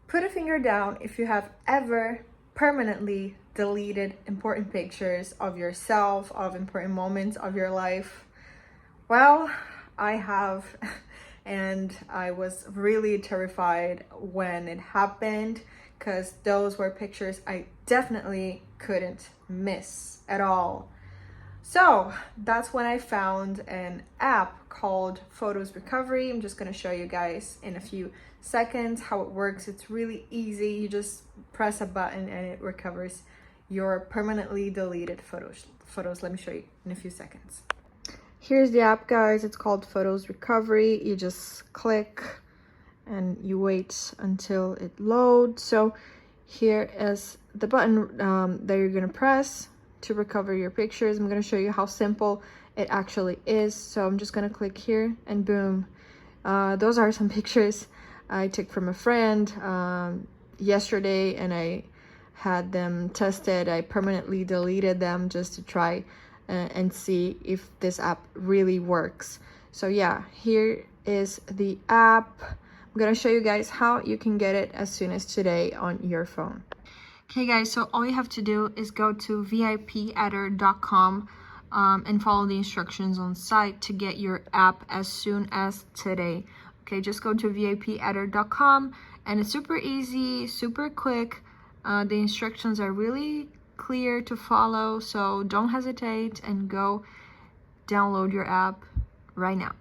Put a finger down if you have ever permanently deleted important pictures of yourself, of important moments of your life. Well, I have, and I was really terrified when it happened because those were pictures I definitely couldn't miss at all. So that's when I found an app called Photos Recovery. I'm just gonna show you guys in a few seconds how it works. It's really easy. You just press a button and it recovers your permanently deleted photos. Let me show you in a few seconds. Here's the app, guys. It's called Photos Recovery. You just click and you wait until it loads. So here is the button that you're gonna press to recover your pictures. I'm going to show you how simple it actually is. So I'm just going to click here and boom. Those are some pictures I took from a friend yesterday, and I had them tested. I permanently deleted them just to try and see if this app really works. So yeah, here is the app. I'm going to show you guys how you can get it as soon as today on your phone. Okay guys, so all you have to do is go to vipedder.com and follow the instructions on site to get your app as soon as today. Okay, just go to vipedder.com and it's super easy, super quick. The instructions are really clear to follow, so don't hesitate and go download your app right now.